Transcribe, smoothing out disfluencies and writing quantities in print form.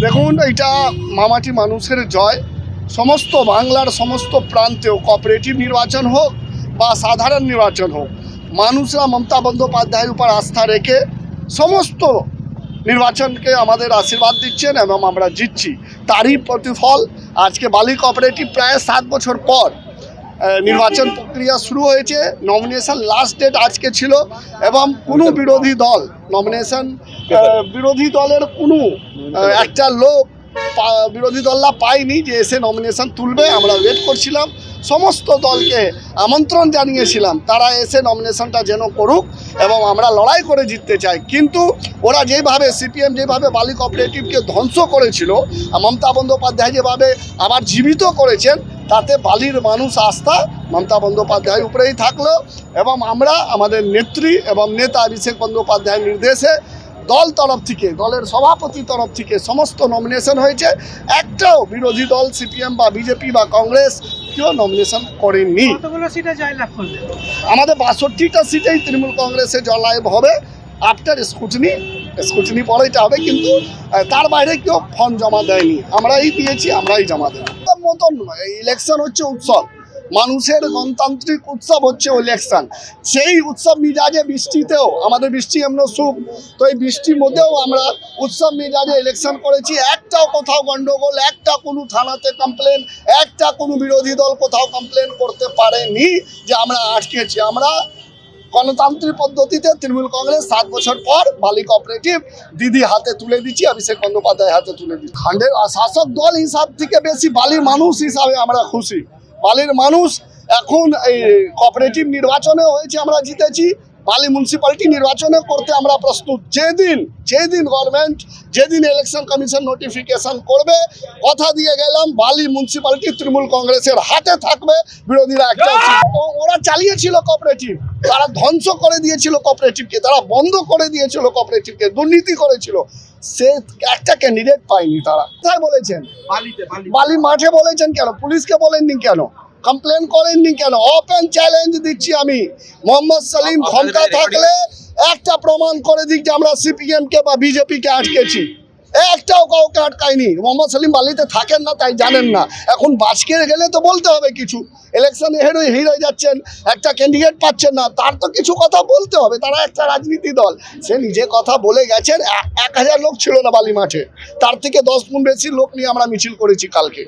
দেখুন, এটা মামাটি মানুষের জয়। সমস্ত বাংলার সমস্ত প্রান্তেও কোঅপারেটিভ নির্বাচন হোক বা সাধারণ নির্বাচন হোক, মানুষরা মমতা বন্দ্যোপাধ্যায়ের উপর আস্থা রেখে সমস্ত নির্বাচনকে আমাদের আশীর্বাদ দিচ্ছেন এবং আমরা জিতছি। তারই প্রতিফল আজকে বালি কোঅপারেটিভ প্রায় 7 বছর পর নির্বাচন প্রক্রিয়া শুরু হয়েছে। নমিনেশন লাস্ট ডেট আজকে ছিল এবং কোনো বিরোধী দল বিরোধী দলের কোনো একটা লোক বিরোধী দলরা পায়নি যে এসে নমিনেশন তুলবে। আমরা ওয়েট করছিলাম, সমস্ত দলকে আমন্ত্রণ জানিয়েছিলাম তারা এসে নমিনেশনটা যেন করুক এবং আমরা লড়াই করে জিততে চাই। কিন্তু ওরা যেভাবে সিপিএম যেভাবে বালি কোঅপারেটিভকে ধ্বংস করেছিল, মমতা বন্দ্যোপাধ্যায় যেভাবে আবার জীবিত করেছেন, তাতে বালির মানুষ আস্থা মমতা বন্দ্যোপাধ্যায়ের উপরেই থাকলো। এবং আমরা আমাদের নেত্রী এবং নেতা অভিষেক বন্দ্যোপাধ্যায়ের নির্দেশে দলের সভাপতি তরফ থেকে সমস্ত নমিনেশন হয়েছে। একটাও বিরোধী দল সিপিএম বা বিজেপি বা কংগ্রেস কেউ নমিনেশন করেননি। আমাদের 62টা সিটেই তৃণমূল কংগ্রেসে জয়লাভ হবে। আফটার স্কুটিনি পরে এটা হবে, কিন্তু তার বাইরে কেউ ফর্ম জমা দেয়নি। আমরাই দিয়েছি, আমরাই জমা দেব। মতন ইলেকশন হচ্ছে উৎসব, মানুষের গণতান্ত্রিক উৎসব হচ্ছে ইলেকশন। সেই উৎসব মিজাজে বৃষ্টিতেও আমাদের বৃষ্টি এমন সুখ, তো এই বৃষ্টির মধ্যেও আমরা উৎসব মিজাজে ইলেকশন করেছি। একটাও কোথাও গণ্ডগোল, একটা কোনো থানাতে কমপ্লেন, একটা কোনো বিরোধী দল কোথাও কমপ্লেন করতে পারেনি যে আমরা আটকেছি। আমরা গণতান্ত্রিক পদ্ধতিতে তৃণমূল কংগ্রেস 7 বছর পর বালি কোঅপারেটিভ দিদি হাতে তুলে দিচ্ছি, অভিষেক বন্দ্যোপাধ্যায় হাতে তুলে দিচ্ছি। শাসক দল হিসাব থেকে বেশি বালির মানুষ হিসাবে আমরা খুশি। বালির মানুষ এখন এই কোঅপারেটিভ নির্বাচনে হয়েছে, আমরা জিতেছি। বালি মিউনিসিপ্যালিটি নির্বাচনে করতে আমরা প্রস্তুত। যেদিন গভর্নমেন্ট ইলেকশন কমিশন নোটিফিকেশন করবে, কথা দিয়ে গেলাম বালি মিউনিসিপ্যালিটি তৃণমূল কংগ্রেসের হাতে থাকবে। বিরোধীরা একটা ওরা চালিয়েছিল কোঅপারেটিভ, তারা ধ্বংস করে দিয়েছিল কোঅপারেটিভকে, তারা বন্ধ করে দিয়েছিল কোঅপারেটিভকে, দুর্নীতি করেছিল। সে একটা ক্যান্ডিডেট পায়নি। তারা কোথায় বলেছেন? বালি মাঠে বলেছেন কেন? পুলিশকে বলেননি কেন? কমপ্লেন করেননি কেন? ওপেন চ্যালেঞ্জ দিচ্ছি আমি, মোহাম্মদ সেলিম ক্ষমতা থাকলে একটা প্রমাণ করে দিক যে আমরা সিপিএমকে বা বিজেপিকে আটকেছি। একটাও কাউকে আটকায়নি। মোহাম্মদ সেলিম বালিতে থাকেন না, তাই জানেন না। এখন বাজকে গেলে তো বলতে হবে কিছু। ইলেকশনে হেরে যাচ্ছেন, একটা ক্যান্ডিডেট পাচ্ছেন না, তার তো কিছু কথা বলতে হবে। তারা একটা রাজনীতি দল, সে নিজে কথা বলে গেছেন। 1000 লোক ছিল না বালি মাঠে, তার থেকে 10 গুণ বেশি লোক নিয়ে আমরা মিছিল করেছি কালকে।